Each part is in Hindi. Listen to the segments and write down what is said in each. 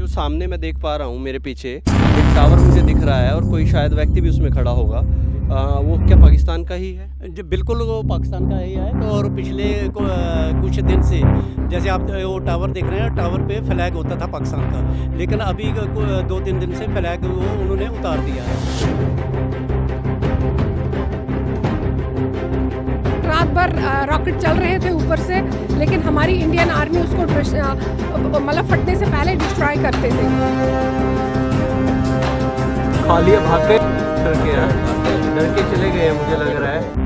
जो सामने मैं देख पा रहा हूँ मेरे पीछे एक टावर मुझे दिख रहा है और कोई शायद व्यक्ति भी उसमें खड़ा होगा। वो क्या पाकिस्तान का ही है? जी बिल्कुल, वो पाकिस्तान का ही है। और पिछले कुछ दिन से जैसे आप वो टावर देख रहे हैं, टावर पे फ्लैग होता था पाकिस्तान का, लेकिन अभी 2-3 दिन से फ्लैग वो उन्होंने उतार दिया है। रात भर रॉकेट चल रहे थे ऊपर से, लेकिन हमारी इंडियन आर्मी उसको मतलब फटने से पहले डिस्ट्रॉय करते थे। खाली भाग गए, डर के चले गए मुझे लग रहा है।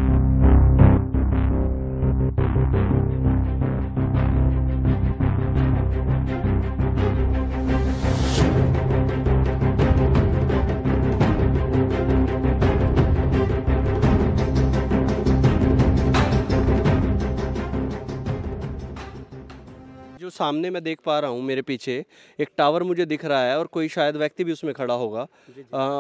जो सामने मैं देख पा रहा हूँ मेरे पीछे एक टावर मुझे दिख रहा है और कोई शायद व्यक्ति भी उसमें खड़ा होगा।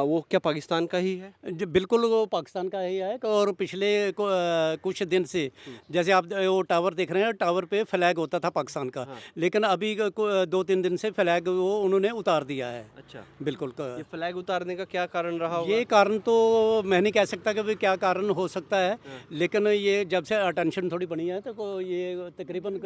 वो क्या पाकिस्तान का ही है? जी बिल्कुल, वो पाकिस्तान का ही है। और पिछले कुछ दिन से जैसे आप वो टावर देख रहे हैं, टावर पे फ्लैग होता था पाकिस्तान का, लेकिन अभी 2-3 दिन से फ्लैग वो उन्होंने उतार दिया है। अच्छा, बिल्कुल। ये फ्लैग उतारने का क्या कारण रहा होगा? ये कारण तो मैं नहीं कह सकता कि क्या कारण हो सकता है, लेकिन ये जब से अटेंशन थोड़ी बनी है तो ये तकरीबन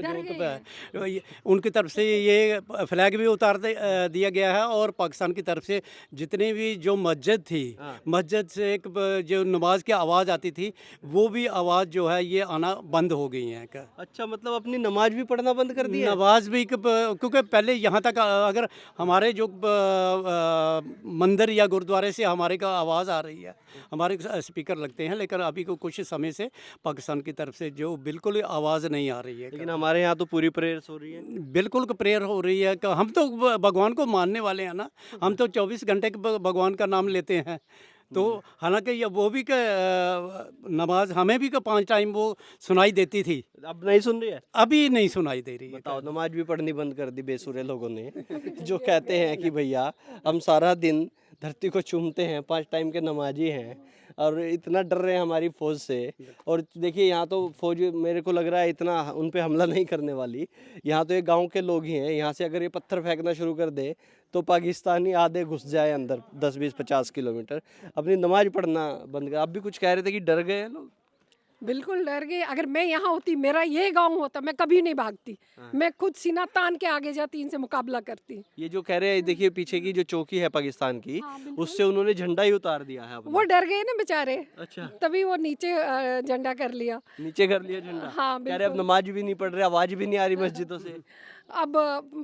जो उनकी तरफ से ये फ्लैग भी उतार दिया गया है। और पाकिस्तान की तरफ से जितनी भी जो मस्जिद थी, मस्जिद से एक जो नमाज की आवाज़ आती थी, वो भी आवाज़ जो है ये आना बंद हो गई है। अच्छा, मतलब अपनी नमाज भी पढ़ना बंद कर दी है? नमाज भी क्योंकि पहले यहाँ तक अगर हमारे जो मंदिर या गुरुद्वारे से हमारे का आवाज़ आ रही है, हमारे स्पीकर लगते हैं, लेकिन अभी को कुछ समय से पाकिस्तान की तरफ से जो बिल्कुल आवाज़ नहीं आ रही है। लेकिन हमारे यहाँ तो पूरी प्रेयर्स हो रही है। बिल्कुल प्रेयर हो रही है। हम तो भगवान को मानने वाले हैं ना, हम तो 24 घंटे भगवान का नाम लेते हैं। तो हालांकि ये वो भी नमाज हमें भी 5 टाइम वो सुनाई देती थी, अब नहीं सुन रही है? अभी नहीं सुनाई दे रही है। बताओ, नमाज भी पढ़नी बंद कर दी बेसुरे लोगों ने जो कहते हैं कि भैया हम सारा दिन धरती को चूमते हैं, 5 टाइम के नमाजी हैं और इतना डर रहे हैं हमारी फौज से। और देखिए यहाँ तो फौज मेरे को लग रहा है इतना उन पे हमला नहीं करने वाली। यहाँ तो एक गांव के लोग ही हैं, यहाँ से अगर ये पत्थर फेंकना शुरू कर दे तो पाकिस्तानी आधे घुस जाए अंदर 10-20-50 किलोमीटर। अपनी नमाज पढ़ना बंद कर। आप भी कुछ कह रहे थे कि डर गए हैं लोग? बिल्कुल डर गए। अगर मैं यहाँ होती, मेरा ये गांव होता, मैं कभी नहीं भागती। मैं खुद सीना तान के आगे जाती, इनसे मुकाबला करती। ये जो कह रहे हैं, देखिए पीछे की जो चौकी है पाकिस्तान की, उससे उन्होंने झंडा ही उतार दिया है अपना। वो डर गए ना बेचारे। अच्छा, तभी वो नीचे झंडा कर लिया। नीचे कर लिया झंडा। हाँ, कह रहे अब नमाज भी नहीं पढ़ रहे, आवाज भी नहीं आ रही मस्जिदों से। अब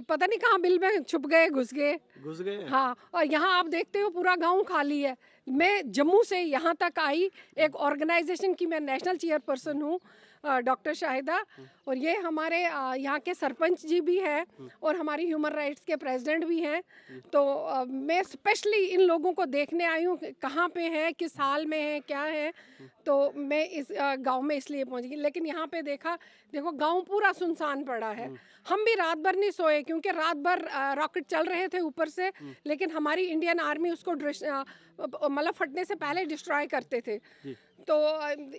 पता नहीं कहाँ बिल में छुप गए, घुस गए। हाँ, और यहाँ आप देखते हो पूरा गांव खाली है। मैं जम्मू से यहाँ तक आई, एक ऑर्गेनाइजेशन की मैं नेशनल चेयरपर्सन हूँ, डॉक्टर शाहिदा, और ये हमारे यहाँ के सरपंच जी भी हैं और हमारी ह्यूमन राइट्स के प्रेसिडेंट भी हैं। तो मैं स्पेशली इन लोगों को देखने आई हूँ, कहाँ पे हैं, किस हाल में हैं, क्या है। तो मैं इस गांव में इसलिए पहुँच गई, लेकिन यहाँ पे देखो गांव पूरा सुनसान पड़ा है। हम भी रात भर नहीं सोए, क्योंकि रात भर रॉकेट चल रहे थे ऊपर से, लेकिन हमारी इंडियन आर्मी उसको मतलब फटने से पहले डिस्ट्रॉय करते थे। तो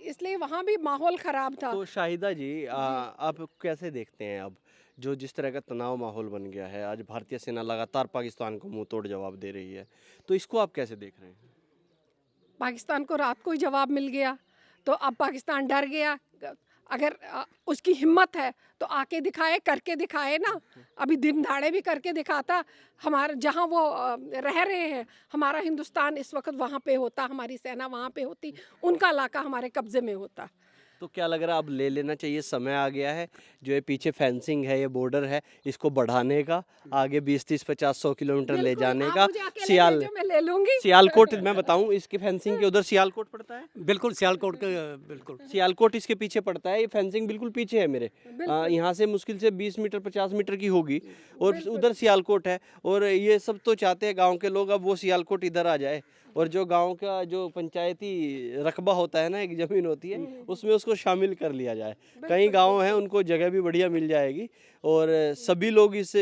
इसलिए वहाँ भी माहौल ख़राब था। तो शाहिदा जी, आप कैसे देखते हैं अब जो जिस तरह का तनाव माहौल बन गया है? आज भारतीय सेना लगातार पाकिस्तान को मुंह तोड़ जवाब दे रही है, तो इसको आप कैसे देख रहे हैं? पाकिस्तान को रात को ही जवाब मिल गया, तो अब पाकिस्तान डर गया। अगर उसकी हिम्मत है तो आके दिखाए, करके दिखाए ना। अभी दिन दहाड़े भी करके दिखाता। हमारे जहाँ वो रह रहे हैं, हमारा हिंदुस्तान इस वक्त वहाँ पे होता, हमारी सेना वहाँ पे होती, उनका इलाका हमारे कब्जे में होता। तो क्या लग रहा है अब ले लेना चाहिए, समय आ गया है? जो ये पीछे फेंसिंग है, ये बॉर्डर है, इसको बढ़ाने का, आगे 20-30-50-100 किलोमीटर ले जाने का। मैं ले लूंगी। सियालकोट, मैं बताऊं इसके फेंसिंग के उधर सियालकोट पड़ता है। बिल्कुल सियालकोट का, बिल्कुल सियालकोट इसके पीछे पड़ता है। ये फेंसिंग बिल्कुल पीछे है मेरे, यहाँ से मुश्किल से 20 मीटर 50 मीटर की होगी, और उधर सियालकोट है। और ये सब तो चाहते हैं गाँव के लोग अब वो सियालकोट इधर आ जाए, और जो गांव का जो पंचायती रकबा होता है ना, एक ज़मीन होती है, उसमें उसको शामिल कर लिया जाए। कई गांव हैं उनको जगह भी बढ़िया मिल जाएगी। और सभी लोग इस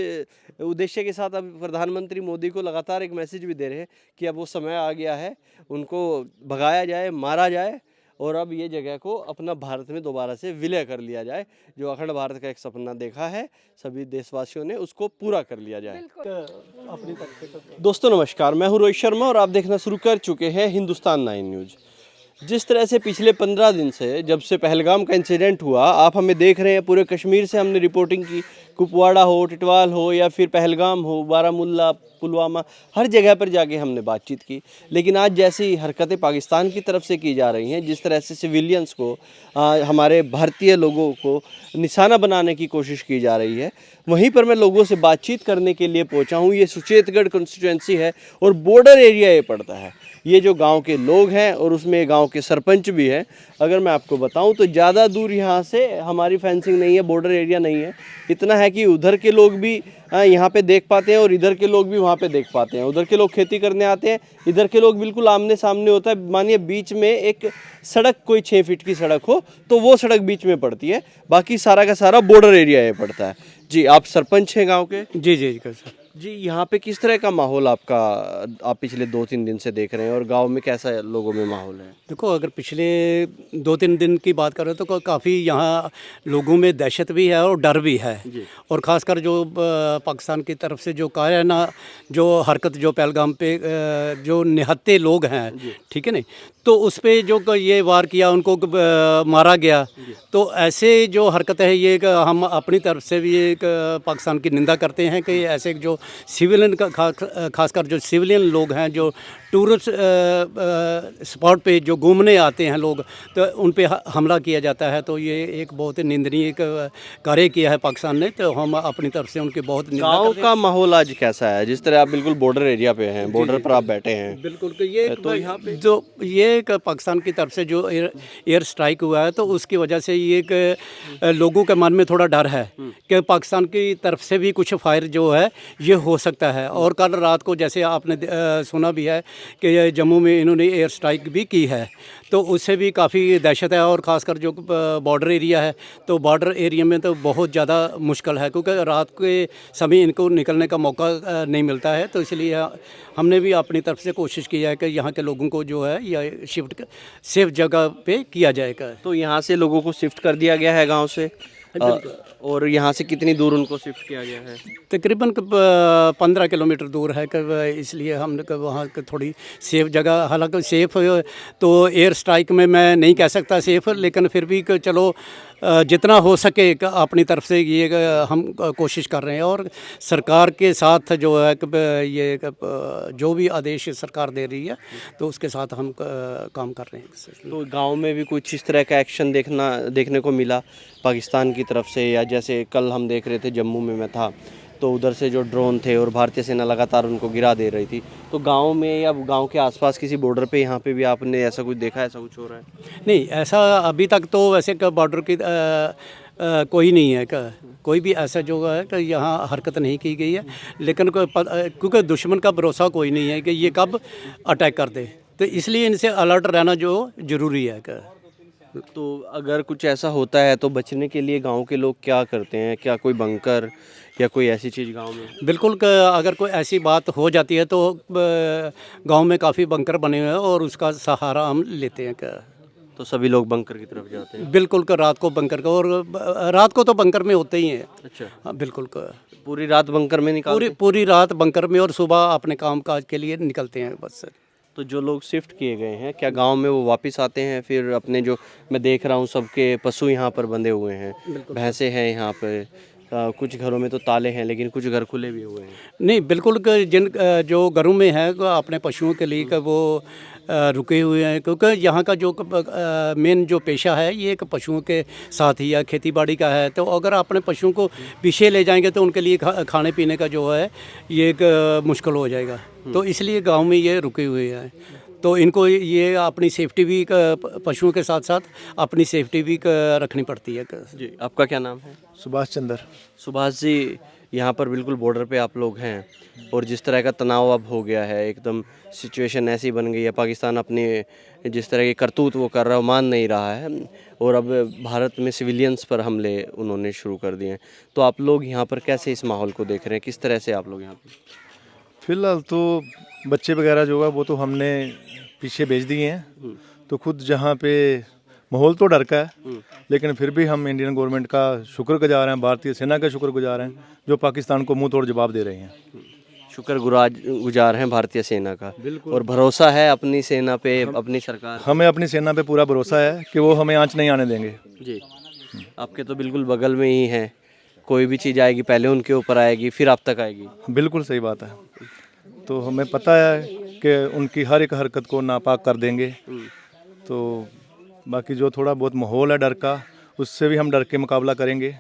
उद्देश्य के साथ अब प्रधानमंत्री मोदी को लगातार एक मैसेज भी दे रहे हैं कि अब वो समय आ गया है, उनको भगाया जाए, मारा जाए, और अब ये जगह को अपना भारत में दोबारा से विलय कर लिया जाए। जो अखंड भारत का एक सपना देखा है सभी देशवासियों ने, उसको पूरा कर लिया जाए। दोस्तों नमस्कार, मैं हूं रोहित शर्मा और आप देखना शुरू कर चुके हैं हिंदुस्तान 9 न्यूज़। जिस तरह से पिछले 15 दिन से जब से पहलगाम का इंसिडेंट हुआ, आप हमें देख रहे हैं, पूरे कश्मीर से हमने रिपोर्टिंग की, कुपवाड़ा हो, टिटवाल हो या फिर पहलगाम हो, बारामूला, पुलवामा, हर जगह पर जाके हमने बातचीत की। लेकिन आज जैसी हरकतें पाकिस्तान की तरफ से की जा रही हैं, जिस तरह से सिविलियंस को, हमारे भारतीय लोगों को निशाना बनाने की कोशिश की जा रही है, वहीं पर मैं लोगों से बातचीत करने के लिए पहुंचा हूं। ये सुचेतगढ़ कॉन्स्टिट्यूंसी है और बॉर्डर एरिया ये पड़ता है। ये जो गांव के लोग हैं और उसमें गांव के सरपंच भी हैं। अगर मैं आपको बताऊं तो ज़्यादा दूर यहाँ से हमारी फेंसिंग नहीं है, बॉर्डर एरिया नहीं है। इतना है कि उधर के लोग भी यहाँ पे देख पाते हैं और इधर के लोग भी वहाँ पे देख पाते हैं। उधर के लोग खेती करने आते हैं, इधर के लोग बिल्कुल आमने सामने होता है। मानिए बीच में एक सड़क, कोई 6 फीट की सड़क हो तो वो सड़क बीच में पड़ती है, बाकी सारा का सारा बॉर्डर एरिया ये पड़ता है। जी, आप सरपंच हैं गाँव के? जी जी सर। जी, यहाँ पे किस तरह का माहौल आपका, आप पिछले 2-3 दिन से देख रहे हैं, और गांव में कैसा लोगों में माहौल है? देखो, अगर पिछले 2-3 दिन की बात करें तो काफ़ी यहाँ लोगों में दहशत भी है और डर भी है। और ख़ासकर जो पाकिस्तान की तरफ से जो कहा है ना, जो हरकत जो पहलगाम पे जो निहत्थे लोग हैं, ठीक है ना, तो उस पे जो ये वार किया, उनको मारा गया, तो ऐसे जो हरकत है ये हम अपनी तरफ से भी एक पाकिस्तान की निंदा करते हैं कि ऐसे जो सिविलियन खासकर जो सिविलियन लोग हैं, जो टूरिस्ट स्पॉट पे जो घूमने आते हैं लोग, तो उन पे हमला किया जाता है। तो ये एक बहुत निंदनीय कार्य किया है पाकिस्तान ने, तो हम अपनी तरफ से उनके बहुत निंदा गाँव का माहौल आज कैसा है? जिस तरह आप बिल्कुल बॉर्डर एरिया पे हैं, बॉर्डर पर आप बैठे हैं। बिल्कुल, ये तो यहाँ पे जो ये एक पाकिस्तान की तरफ से जो एयर स्ट्राइक हुआ है, तो उसकी वजह से ये एक लोगों के मन में थोड़ा डर है कि पाकिस्तान की तरफ से भी कुछ फायर जो है ये हो सकता है। और कल रात को जैसे आपने सुना भी है कि जम्मू में इन्होंने एयर स्ट्राइक भी की है, तो उससे भी काफ़ी दहशत है। और ख़ासकर जो बॉर्डर एरिया है, तो बॉर्डर एरिया में तो बहुत ज़्यादा मुश्किल है, क्योंकि रात के समय इनको निकलने का मौका नहीं मिलता है। तो इसलिए हमने भी अपनी तरफ से कोशिश की है कि यहाँ के लोगों को जो है या शिफ्ट सेफ जगह पे किया जाएगा। तो यहाँ से लोगों को शिफ्ट कर दिया गया है गांव से, और यहाँ से कितनी दूर उनको शिफ्ट किया गया है? तकरीबन 15 किलोमीटर दूर है, इसलिए हमने वहाँ थोड़ी सेफ जगह, हालांकि सेफ तो एयर स्ट्राइक में मैं नहीं कह सकता सेफ, लेकिन फिर भी चलो जितना हो सके अपनी तरफ से ये हम कोशिश कर रहे हैं। और सरकार के साथ जो है ये जो भी आदेश सरकार दे रही है, तो उसके साथ हम काम कर रहे हैं। तो गांव में भी कुछ इस तरह का एक्शन देखने को मिला पाकिस्तान की तरफ से? या जैसे कल हम देख रहे थे, जम्मू में मैं था, तो उधर से जो ड्रोन थे और भारतीय सेना लगातार उनको गिरा दे रही थी, तो गांव में या गांव के आसपास किसी बॉर्डर पे यहाँ पे भी आपने ऐसा कुछ देखा, ऐसा कुछ हो रहा है? नहीं, ऐसा अभी तक तो वैसे बॉर्डर की कोई नहीं है, कोई भी ऐसा जो है कि यहाँ हरकत नहीं की गई है। लेकिन क्योंकि दुश्मन का भरोसा कोई नहीं है कि ये कब अटैक कर दे, तो इसलिए इनसे अलर्ट रहना जो ज़रूरी है। तो अगर कुछ ऐसा होता है तो बचने के लिए गांव के लोग क्या करते हैं? क्या कोई बंकर या कोई ऐसी चीज़ गांव में? बिल्कुल, अगर कोई ऐसी बात हो जाती है तो गांव में काफ़ी बंकर बने हुए हैं और उसका सहारा हम लेते हैं। तो सभी लोग बंकर की तरफ जाते हैं? बिल्कुल, रात को बंकर का, और रात को तो बंकर में होते ही हैं। अच्छा, हाँ बिल्कुल, पूरी रात बंकर में निकालते? पूरी रात बंकर में, और सुबह अपने काम काज के लिए निकलते हैं बस। तो जो लोग शिफ्ट किए गए हैं, क्या गांव में वो वापस आते हैं फिर? अपने जो मैं देख रहा हूँ सबके पशु यहाँ पर बंधे हुए हैं, भैंसे हैं यहाँ पर, कुछ घरों में तो ताले हैं लेकिन कुछ घर खुले भी हुए हैं। नहीं, बिल्कुल, जिन जो घरों में है अपने पशुओं के लिए वो रुके हुए हैं, क्योंकि यहाँ का जो मेन जो पेशा है ये एक पशुओं के साथ ही या खेती बाड़ी का है। तो अगर अपने पशुओं को पीछे ले जाएंगे तो उनके लिए खाने पीने का जो है ये एक मुश्किल हो जाएगा। तो इसलिए गांव में ये रुके हुए हैं। तो इनको ये अपनी सेफ्टी भी पशुओं के साथ साथ अपनी सेफ्टी भी रखनी पड़ती है। जी, आपका क्या नाम है? सुभाष चंद्र। सुभाष जी, यहाँ पर बिल्कुल बॉर्डर पे आप लोग हैं, और जिस तरह का तनाव अब हो गया है, एकदम सिचुएशन ऐसी बन गई है, पाकिस्तान अपने जिस तरह की करतूत वो कर रहा है मान नहीं रहा है, और अब भारत में सिविलियंस पर हमले उन्होंने शुरू कर दिए हैं। तो आप लोग यहाँ पर कैसे इस माहौल को देख रहे हैं? किस तरह से आप लोग यहाँ पर? फिलहाल तो बच्चे वगैरह जो है वो तो हमने पीछे भेज दिए हैं, तो खुद जहाँ पे माहौल तो डर का है, लेकिन फिर भी हम इंडियन गवर्नमेंट का शुक्रगुजार हैं, भारतीय सेना का शुक्रगुजार हैं, जो पाकिस्तान को मुंह तोड़ जवाब दे रहे हैं। गुजार हैं भारतीय सेना का, और भरोसा है अपनी सेना पे, अपनी सरकार। हमें अपनी सेना पे पूरा भरोसा है कि वो हमें आंच नहीं आने देंगे। जी, आपके तो बिल्कुल बगल में ही हैं, कोई भी चीज़ आएगी पहले उनके ऊपर आएगी, फिर आप तक आएगी। बिल्कुल सही बात है। तो हमें पता है कि उनकी हर एक हरकत को नापाक कर देंगे। तो बाकी जो थोड़ा बहुत माहौल है डर का, उससे भी हम डर के मुकाबला करेंगे,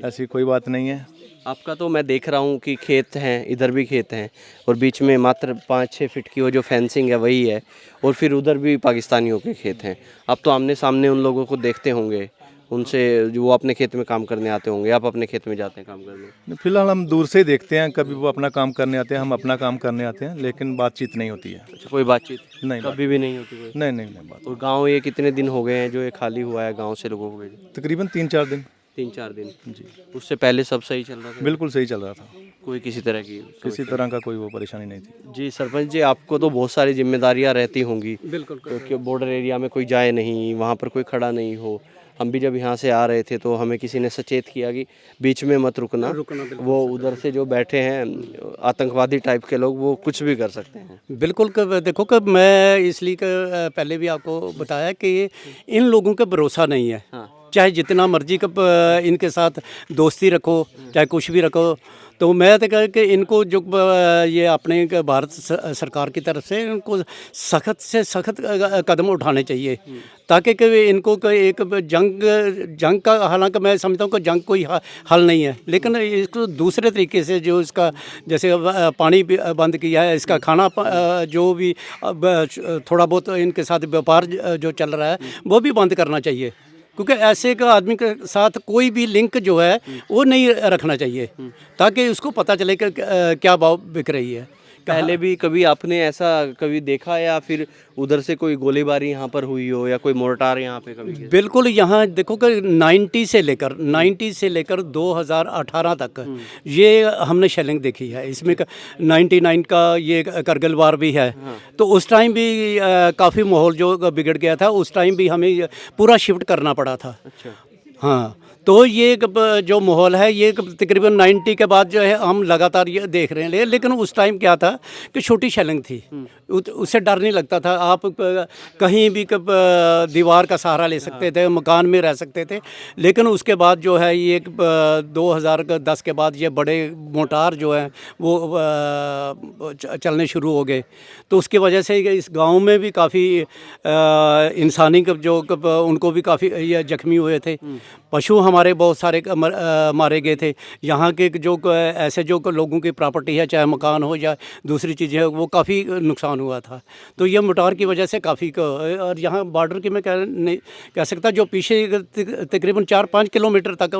ऐसी कोई बात नहीं है। आपका तो मैं देख रहा हूँ कि खेत हैं, इधर भी खेत हैं, और बीच में मात्र 5-6 फीट की वो जो फेंसिंग है वही है, और फिर उधर भी पाकिस्तानियों के खेत हैं। आप तो आमने सामने उन लोगों को देखते होंगे, उनसे जो वो अपने खेत में काम करने आते होंगे, आप अपने खेत में जाते हैं काम करने? फिलहाल हम दूर से ही देखते हैं, कभी वो अपना काम करने आते हैं, हम अपना काम करने आते हैं, लेकिन बातचीत नहीं होती है। अच्छा, कोई बातचीत नहीं, कभी भी नहीं होती कोई? नहीं नहीं नहीं बात। और गांव ये कितने दिन हो गए हैं जो ये खाली हुआ है, गांव से लोगों को भेजे? तकरीबन 3-4 दिन। 3-4 दिन जी, उससे पहले सब सही चल रहा था? बिल्कुल सही चल रहा था, कोई किसी तरह की किसी तरह का कोई वो परेशानी नहीं थी। जी सरपंच जी, आपको तो बहुत सारी जिम्मेदारियां रहती होंगी, बिल्कुल क्योंकि बॉर्डर एरिया में कोई जाए नहीं, वहाँ पर कोई खड़ा नहीं हो। हम भी जब यहाँ से आ रहे थे तो हमें किसी ने सचेत किया कि बीच में मत रुकना, वो उधर से जो बैठे हैं आतंकवादी टाइप के लोग, वो कुछ भी कर सकते हैं। बिल्कुल। कब देखो, कब मैं इसलिए पहले भी आपको बताया कि इन लोगों का भरोसा नहीं है। चाहे जितना मर्जी कब इनके साथ दोस्ती रखो, चाहे कुछ भी रखो, तो मैं तो कह कि इनको जो ये अपने भारत सरकार की तरफ से इनको सख्त से सख्त कदम उठाने चाहिए, ताकि कि इनको एक जंग का, हालांकि मैं समझता हूँ कि जंग कोई हल नहीं है, लेकिन इसको दूसरे तरीके से जो इसका, जैसे पानी भी बंद किया है, इसका खाना जो भी थोड़ा बहुत इनके साथ व्यापार जो चल रहा है वो भी बंद करना चाहिए, क्योंकि ऐसे का आदमी के साथ कोई भी लिंक जो है वो नहीं रखना चाहिए, ताकि उसको पता चले कि क्या भाव बिक रही है। पहले भी कभी आपने ऐसा कभी देखा, या फिर उधर से कोई गोलीबारी यहाँ पर हुई हो, या कोई मोर्टार यहाँ पे कभी? बिल्कुल, यहाँ देखो कि 90 से लेकर 2018 तक ये हमने शेलिंग देखी है। इसमें 99 का ये करगिल वार भी है। तो उस टाइम भी काफ़ी माहौल जो बिगड़ गया था, उस टाइम भी हमें पूरा शिफ्ट करना पड़ा था। अच्छा, हाँ, तो ये जो माहौल है ये तकरीबन 90 के बाद जो है हम लगातार ये देख रहे हैं। लेकिन उस टाइम क्या था कि छोटी शेलिंग थी, उससे डर नहीं लगता था। आप कहीं भी दीवार का सहारा ले सकते थे, मकान में रह सकते थे। लेकिन उसके बाद जो है ये 2010 के बाद ये बड़े मोटार जो हैं वो चलने शुरू हो गए। तो उसकी वजह से इस गांव में भी काफ़ी इंसानी जो उनको भी काफ़ी ये जख्मी हुए थे। पशु हमारे बहुत सारे मारे गए थे। यहाँ के जो ऐसे जो लोगों की प्रॉपर्टी है, चाहे मकान हो या दूसरी चीज़ें, वो काफ़ी नुकसान हुआ था। तो ये मोटार की वजह से काफ़ी, और यहाँ बॉर्डर की मैं नहीं कह सकता, जो पीछे तकरीबन 4-5 किलोमीटर तक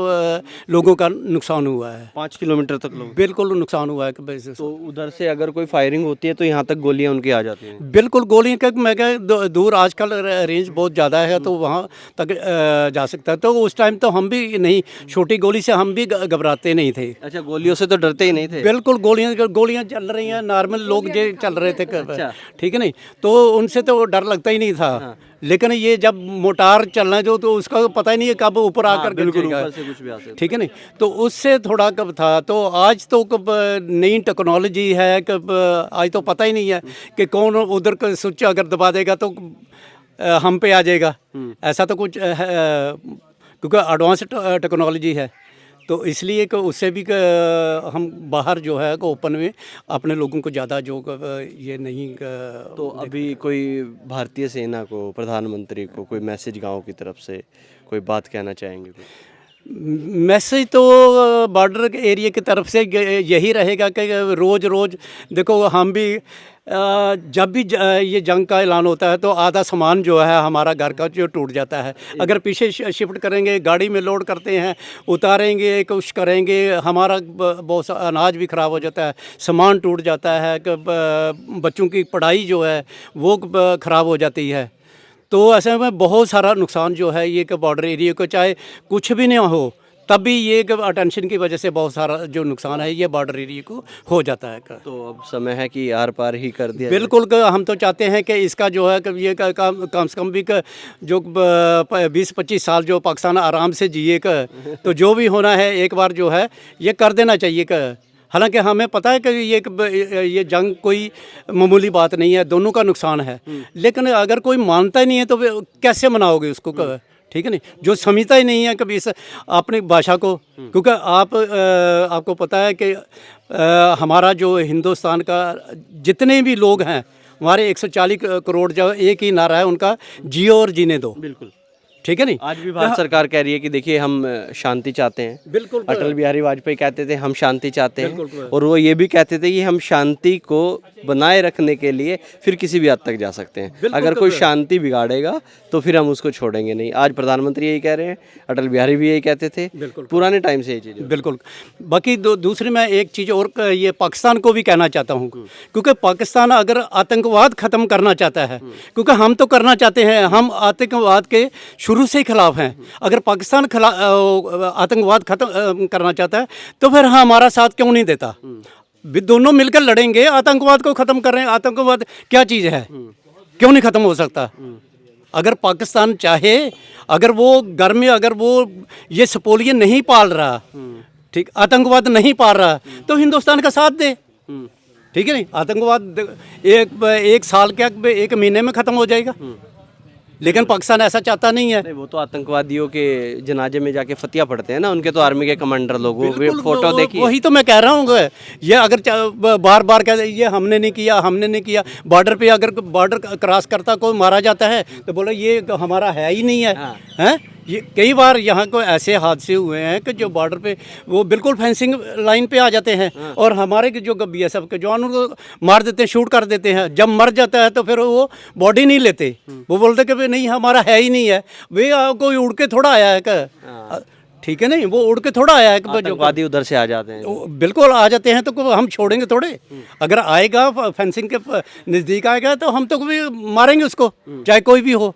लोगों का नुकसान हुआ है। 5 किलोमीटर तक लोग? बिल्कुल नुकसान हुआ है। तो उधर से अगर कोई फायरिंग होती है तो यहाँ तक गोलियाँ उनकी आ जाती हैं? बिल्कुल, गोलियाँ का मैं क्या दूर, आजकल रेंज बहुत ज़्यादा है, तो वहाँ तक जा सकता है। तो उस टाइम तो हम भी नहीं, छोटी गोली से हम भी घबराते नहीं थे। अच्छा, गोलियों से तो डरते ही नहीं थे? बिल्कुल, गोलियां चल रही हैं, नॉर्मल लोग जो चल रहे थे। अच्छा। ठीक है नहीं, तो उनसे तो डर लगता ही नहीं था। हाँ। लेकिन ये जब मोटार चलना है जो, तो उसका पता ही नहीं है कब ऊपर आकर गिर जाएगा। ऊपर से कुछ भी आ सकता है। ठीक है नहीं, तो उससे थोड़ा कब था। तो आज तो कब नई टेक्नोलॉजी है, कब आज तो पता ही नहीं है कि कौन उधर का स्विच अगर दबा देगा तो हम पे आ जाएगा। ऐसा तो कुछ क्योंकि एडवांस टेक्नोलॉजी है, तो इसलिए कि उससे भी हम बाहर जो है ओपन में अपने लोगों को ज़्यादा जो ये नहीं। तो अभी कोई भारतीय सेना को, प्रधानमंत्री को कोई मैसेज गांव की तरफ से कोई बात कहना चाहेंगे? मैसेज तो बॉर्डर एरिया की तरफ से यही रहेगा कि रोज़ देखो, हम भी जब भी ये जंग का ऐलान होता है तो आधा सामान जो है हमारा घर का जो टूट जाता है। अगर पीछे शिफ्ट करेंगे, गाड़ी में लोड करते हैं, उतारेंगे, कुछ करेंगे, हमारा बहुत सा अनाज भी ख़राब हो जाता है, सामान टूट जाता है, बच्चों की पढ़ाई जो है वो ख़राब हो जाती है। तो ऐसे में बहुत सारा नुकसान जो है ये कि बॉर्डर एरिया को, चाहे कुछ भी ना हो तब भी ये अटेंशन की वजह से बहुत सारा जो नुकसान है ये बॉर्डर एरिया को हो जाता है। तो अब समय है कि आर पार ही कर दिया बिल्कुल हम तो चाहते हैं कि इसका जो है कि ये कम से कम भी जो 20-25 साल जो पाकिस्तान आराम से जिए तो जो भी होना है एक बार जो है ये कर देना चाहिए। हालांकि हमें पता है कि ये जंग कोई मामूली बात नहीं है, दोनों का नुकसान है, लेकिन अगर कोई मानता ही नहीं है तो कैसे मनाओगे उसको? ठीक है नहीं, जो समझता ही नहीं है कभी इस अपनी भाषा को, क्योंकि आपको पता है कि हमारा जो हिंदुस्तान का जितने भी लोग हैं हमारे 140 करोड़ जो एक ही नारा है उनका, जियो और जीने दो। बिल्कुल, ठीक है नहीं। आज भी भारत सरकार कह रही है कि देखिए हम शांति चाहते हैं। बिल्कुल, अटल बिहारी वाजपेयी कहते थे हम शांति चाहते हैं, बिल्कुल। और वो ये भी कहते थे कि हम शांति को बनाए रखने के लिए फिर किसी भी हद तक जा सकते हैं। अगर कोई शांति बिगाड़ेगा तो फिर हम उसको छोड़ेंगे नहीं। आज प्रधानमंत्री यही कह रहे हैं, अटल बिहारी भी यही कहते थे, पुराने टाइम से ये चीज़। बिल्कुल। बाकी दूसरी मैं एक चीज़ और ये पाकिस्तान को भी कहना चाहता हूँ, क्योंकि पाकिस्तान अगर आतंकवाद ख़त्म करना चाहता है, क्योंकि हम तो करना चाहते हैं, हम आतंकवाद के शुरू से खिलाफ हैं। अगर पाकिस्तान आतंकवाद खत्म करना चाहता है तो फिर हमारा साथ क्यों नहीं देता? दोनों मिलकर लड़ेंगे, आतंकवाद को ख़त्म कर रहे हैं। आतंकवाद क्या चीज़ है, क्यों नहीं ख़त्म हो सकता? अगर पाकिस्तान चाहे, अगर वो घर में अगर वो ये सपोलियन नहीं पाल रहा, ठीक, आतंकवाद नहीं पाल रहा, तो हिंदुस्तान का साथ दे। ठीक है नहीं, आतंकवाद एक साल क्या 1 महीने में ख़त्म हो जाएगा, लेकिन पाकिस्तान ऐसा चाहता नहीं है। नहीं, वो तो आतंकवादियों के जनाजे में जाके फतिया पड़ते हैं ना, उनके तो आर्मी के कमांडर लोग, वो फोटो देखिए। वही तो मैं कह रहा हूँ, ये अगर बार बार कह ये हमने नहीं किया, बॉर्डर पे अगर बॉर्डर क्रॉस करता कोई मारा जाता है तो बोलो ये हमारा है ही नहीं है। हैं, ये कई बार यहाँ को ऐसे हादसे हुए हैं कि जो बॉर्डर पे वो बिल्कुल फेंसिंग लाइन पे आ जाते हैं और हमारे जो BSF के जवान उनको मार देते हैं, शूट कर देते हैं। जब मर जाता है तो फिर वो बॉडी नहीं लेते, वो बोलते कि नहीं हमारा है ही नहीं है। वे कोई उड़ के थोड़ा आया है क्या? ठीक है नहीं, वो उड़ के थोड़ा आया है कि आतंकवादी उधर से आ जाते हैं। बिल्कुल आ जाते हैं, तो हम छोड़ेंगे थोड़े? अगर आएगा फेंसिंग के नज़दीक आएगा तो हम तो भी मारेंगे उसको, चाहे कोई भी हो।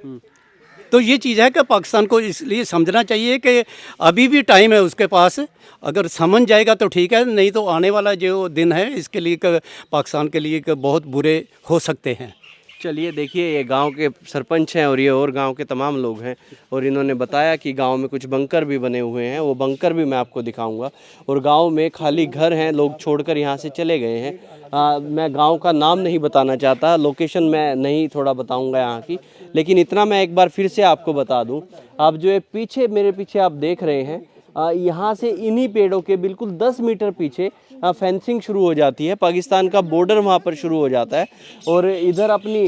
तो ये चीज़ है कि पाकिस्तान को इसलिए समझना चाहिए कि अभी भी टाइम है उसके पास, अगर समझ जाएगा तो ठीक है, नहीं तो आने वाला जो दिन है इसके लिए पाकिस्तान के लिए बहुत बुरे हो सकते हैं। चलिए देखिए, ये गांव के सरपंच हैं और ये और गांव के तमाम लोग हैं, और इन्होंने बताया कि गांव में कुछ बंकर भी बने हुए हैं। वो बंकर भी मैं आपको दिखाऊंगा, और गांव में खाली घर हैं, लोग छोड़कर यहां से चले गए हैं। मैं गांव का नाम नहीं बताना चाहता, लोकेशन मैं नहीं थोड़ा बताऊंगा यहाँ की, लेकिन इतना मैं एक बार फिर से आपको बता दूँ। आप जो है मेरे पीछे आप देख रहे हैं, यहाँ से इन्हीं पेड़ों के बिल्कुल 10 मीटर पीछे फेंसिंग शुरू हो जाती है। पाकिस्तान का बॉर्डर वहाँ पर शुरू हो जाता है, और इधर अपनी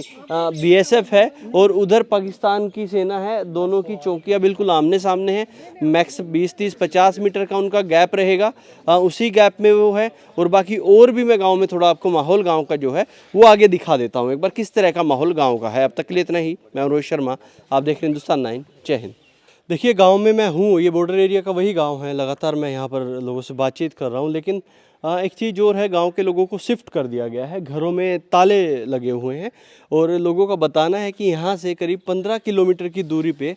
BSF है और उधर पाकिस्तान की सेना है। दोनों की चौकियाँ बिल्कुल आमने सामने हैं। मैक्स 20-30-50 मीटर का उनका गैप रहेगा, उसी गैप में वो है। और बाकी और भी मैं गाँव में थोड़ा आपको माहौल गाँव का जो है वो आगे दिखा देता हूँ एक बार, किस तरह का माहौल गाँव का है। अब तक के लिए इतना ही। मैं रोहित शर्मा, आप देख रहे हैं हिंदुस्तान 9। जय हिंद। देखिए, गांव में मैं हूँ, ये बॉर्डर एरिया का वही गांव है। लगातार मैं यहाँ पर लोगों से बातचीत कर रहा हूँ, लेकिन एक चीज़ और है, गांव के लोगों को शिफ्ट कर दिया गया है। घरों में ताले लगे हुए हैं, और लोगों का बताना है कि यहाँ से करीब 15 किलोमीटर की दूरी पे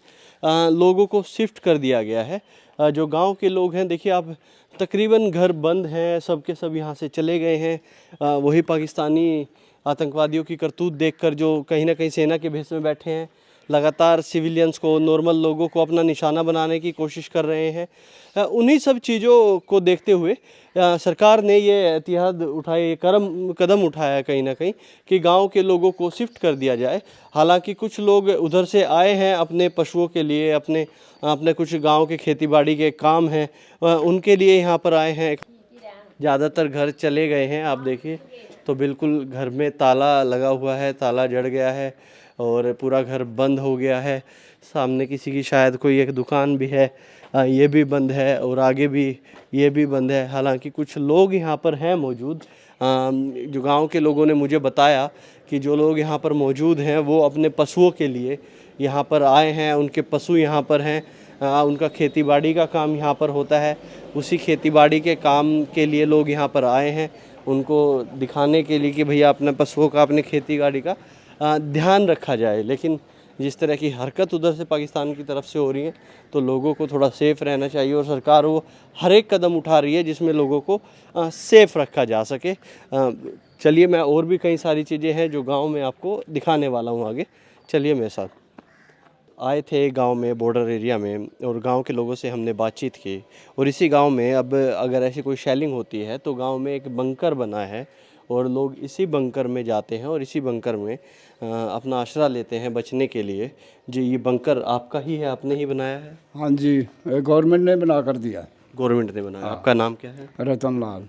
लोगों को शिफ्ट कर दिया गया है। जो गांव के लोग हैं, देखिए आप, तकरीबन घर बंद हैं, सब के सब यहाँ से चले गए हैं। वही पाकिस्तानी आतंकवादियों की करतूत देखकर जो कहीं ना कहीं सेना के भेष में बैठे हैं, लगातार सिविलियंस को, नॉर्मल लोगों को अपना निशाना बनाने की कोशिश कर रहे हैं। उन्हीं सब चीज़ों को देखते हुए सरकार ने ये एहतियात उठाए, ये कदम उठाया कहीं ना कहीं कि गांव के लोगों को शिफ्ट कर दिया जाए। हालांकि कुछ लोग उधर से आए हैं अपने पशुओं के लिए, अपने कुछ गांव के खेतीबाड़ी के काम हैं उनके लिए यहाँ पर आए हैं। ज़्यादातर घर चले गए हैं। आप देखिए तो बिल्कुल घर में ताला लगा हुआ है, ताला जड़ गया है और पूरा घर बंद हो गया है। सामने किसी की शायद कोई एक दुकान भी है, ये भी बंद है, और आगे भी ये भी बंद है। हालांकि कुछ लोग यहाँ पर हैं मौजूद। जो गांव के लोगों ने मुझे बताया कि जो लोग यहाँ पर मौजूद हैं वो अपने पशुओं के लिए यहाँ पर आए हैं। उनके पशु यहाँ पर हैं, उनका खेतीबाड़ी का काम यहाँ पर होता है। उसी खेतीबाड़ी के काम के लिए लोग यहाँ पर आए हैं, उनको दिखाने के लिए कि भैया अपने पशुओं का, अपने खेतीबाड़ी का ध्यान रखा जाए। लेकिन जिस तरह की हरकत उधर से पाकिस्तान की तरफ से हो रही है, तो लोगों को थोड़ा सेफ़ रहना चाहिए और सरकार वो हर एक कदम उठा रही है जिसमें लोगों को सेफ़ रखा जा सके। चलिए, मैं और भी कई सारी चीज़ें हैं जो गांव में आपको दिखाने वाला हूं आगे। चलिए मेरे साथ। आए थे गांव में, बॉर्डर एरिया में, और गांव के लोगों से हमने बातचीत की। और इसी गांव में अब अगर ऐसी कोई शेलिंग होती है तो गांव में एक बंकर बना है और लोग इसी बंकर में जाते हैं और इसी बंकर में अपना आश्रय लेते हैं बचने के लिए। जी, ये बंकर आपका ही है, आपने ही बनाया है? हाँ जी, गवर्नमेंट ने बना कर दिया। गवर्नमेंट ने बनाया। आपका नाम क्या है? रतन लाल।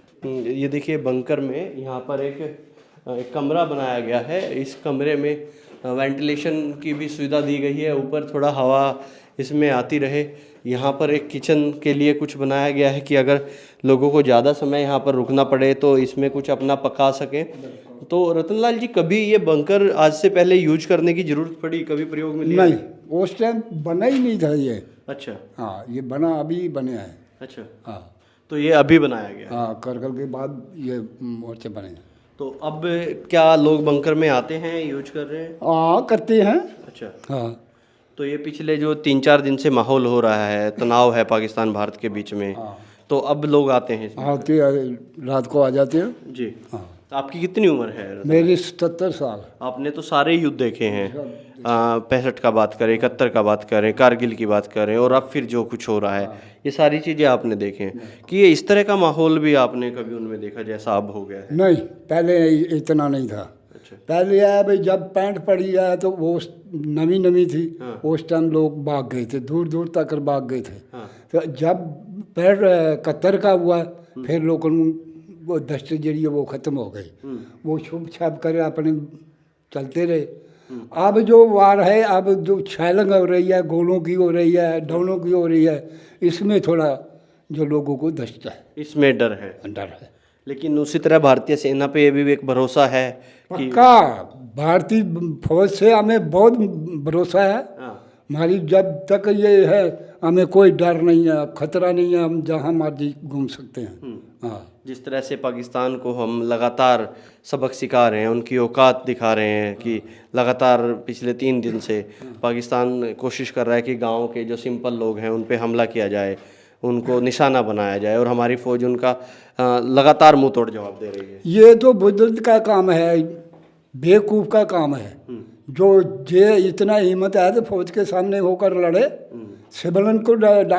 ये देखिए, बंकर में यहाँ पर एक कमरा बनाया गया है। इस कमरे में वेंटिलेशन की भी सुविधा दी गई है, ऊपर थोड़ा हवा इसमें आती रहे। यहाँ पर एक किचन के लिए कुछ बनाया गया है कि अगर लोगों को ज़्यादा समय यहाँ पर रुकना पड़े तो इसमें कुछ अपना पका सकें। तो रतनलाल जी, कभी ये बंकर आज से पहले यूज करने की ज़रूरत पड़ी, कभी प्रयोग में लिया? नहीं, उस टाइम बना ही नहीं था ये। अच्छा। हाँ, ये बना अभी बने हैं। अच्छा। हाँ तो ये अभी बनाया गया? हाँ, करगिल के बाद ये मोर्चे बने हैं। तो अब क्या लोग बंकर में आते हैं, यूज कर रहे हैं? हाँ, करते हैं। अच्छा। हाँ, तो ये पिछले जो 3-4 दिन से माहौल हो रहा है, तनाव है पाकिस्तान भारत के बीच में, तो अब लोग आते हैं इसमें? आते रात को आ जाते हैं। जी। हाँ, तो आपकी कितनी उम्र है? मेरी 77 साल। आपने तो सारे युद्ध देखे हैं, 65 का बात करें, 71 का बात करें, कारगिल की बात करें, और अब फिर जो कुछ हो रहा है, ये सारी चीज़ें आपने देखे हैं कि ये इस तरह का माहौल भी आपने कभी उनमें देखा जैसा अब हो गया है? नहीं, पहले इतना नहीं था। अच्छा। पहले है भाई, जब पैंट पड़ी है तो वो नमी थी। हाँ। उस टाइम लोग भाग गए थे, दूर दूर तक भाग गए थे। हाँ। तो जब पैर 71 का हुआ, फिर लोगों वो दस्त जरिए वो ख़त्म हो गई। वो छुप छाप कर अपने चलते रहे। अब जो वार है, अब जो छैलंग हो रही है, गोलों की हो रही है, डौलों की हो रही है, इसमें थोड़ा जो लोगों को दस्त है, इसमें डर है। डर है। लेकिन उसी तरह भारतीय सेना पे ये भी एक भरोसा है कि पक्का भारतीय फौज से हमें बहुत भरोसा है। हाँ। हमारी जब तक ये है, हमें कोई डर नहीं है, खतरा नहीं है, हम जहाँ मर्जी घूम सकते हैं। हाँ, जिस तरह से पाकिस्तान को हम लगातार सबक सिखा रहे हैं, उनकी औकात दिखा रहे हैं कि लगातार पिछले 3 दिन से पाकिस्तान कोशिश कर रहा है कि गाँव के जो सिंपल लोग हैं उन पे हमला किया जाए, उनको निशाना बनाया जाए, और हमारी फ़ौज उनका लगातार मुंह तोड़ जवाब दे रही है। ये तो बुजुर्ग का काम है, बेवकूफ़ का काम है। जो जे इतना हिम्मत है तो फौज के सामने होकर लड़े। सिविलियन को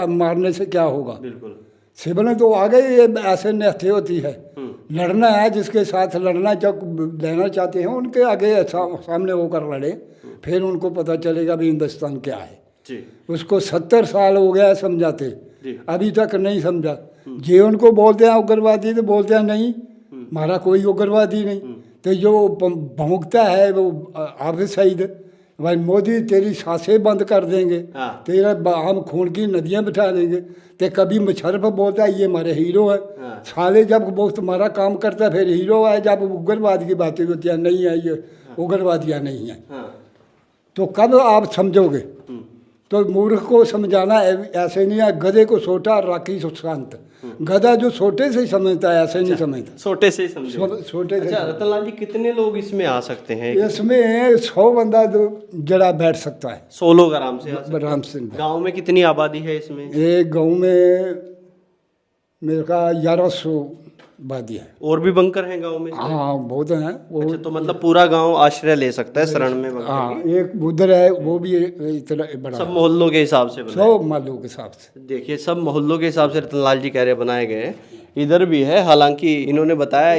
मारने से क्या होगा? बिल्कुल। सिविलियन तो आगे ये ऐसे निहत्थे होती है। लड़ना है, जिसके साथ लड़ना लेना चाहते हैं उनके आगे सामने होकर लड़े, फिर उनको पता चलेगा भी हिंदुस्तान क्या है। जी। उसको 70 साल हो गया समझाते, जी। अभी तक नहीं समझा। जे उनको बोलते हैं उग्रवादी, तो बोलते हैं नहीं, हमारा कोई उग्रवादी नहीं। तो जो भौंकता है वो आप शहीद भाई मोदी, तेरी सांसें बंद कर देंगे। हाँ। तेरा हम खून की नदियाँ बिठा देंगे। तो कभी मुशर्रफ बोलता है ये हमारे हीरो है। हाँ। साले जब वो तुम्हारा काम करता है फिर हीरो है, जब उग्रवाद की बातें होती है नहीं है, ये उग्रवादियाँ नहीं है। हाँ। तो कब आप समझोगे? तो मूर्ख को समझाना ऐसे नहीं है, गधे को सोटा राखी शांत। गधा जो छोटे से ही समझता है, ऐसे नहीं समझता। छोटे से ही समझो। छोटे से। अच्छा रतनलाल जी, कितने लोग इसमें आ सकते हैं? इसमें 100 बंदा तो जड़ा बैठ सकता है 100 लोग आराम से आ सकते हैं। आराम से। गांव में कितनी आबादी है इसमें? एक गांव में मेरे का 1100 आबादी है। और भी बंकर हैं गांव में? हाँ, बहुत हैं वो। अच्छा, तो मतलब पूरा गांव आश्रय ले सकता है शरण में बंकर हाँ, की? एक उधर है, वो भी इतना बड़ा। सब मोहल्लों के हिसाब से बनाए? 100 मालों के हिसाब से। देखिए, सब मोहल्लों के हिसाब से रतनलाल जी कह रहे बनाए गए हैं। इधर भी है, हालांकि इन्होंने बताया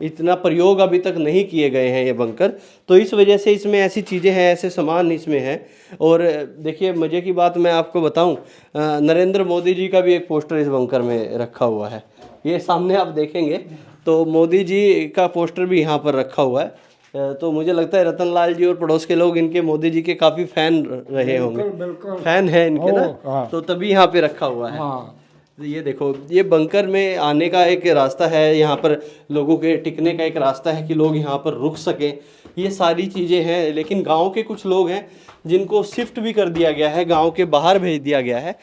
इतना प्रयोग अभी तक नहीं किए गए हैं ये बंकर, तो इस वजह से इसमें ऐसी चीज़ें हैं, ऐसे सामान इसमें हैं। और देखिए, मज़े की बात मैं आपको बताऊं, नरेंद्र मोदी जी का भी एक पोस्टर इस बंकर में रखा हुआ है। ये सामने आप देखेंगे तो मोदी जी का पोस्टर भी यहाँ पर रखा हुआ है। तो मुझे लगता है रतनलाल जी और पड़ोस के लोग इनके मोदी जी के काफ़ी फ़ैन रहे होंगे। बिल्कुल। फ़ैन है इनके ना, हाँ। तो तभी यहाँ पे रखा हुआ है। हाँ, ये देखो, ये बंकर में आने का एक रास्ता है, यहाँ पर लोगों के टिकने का एक रास्ता है कि लोग यहाँ पर रुक सकें, ये सारी चीज़ें हैं। लेकिन गांव के कुछ लोग हैं जिनको शिफ्ट भी कर दिया गया है, गांव के बाहर भेज दिया गया है।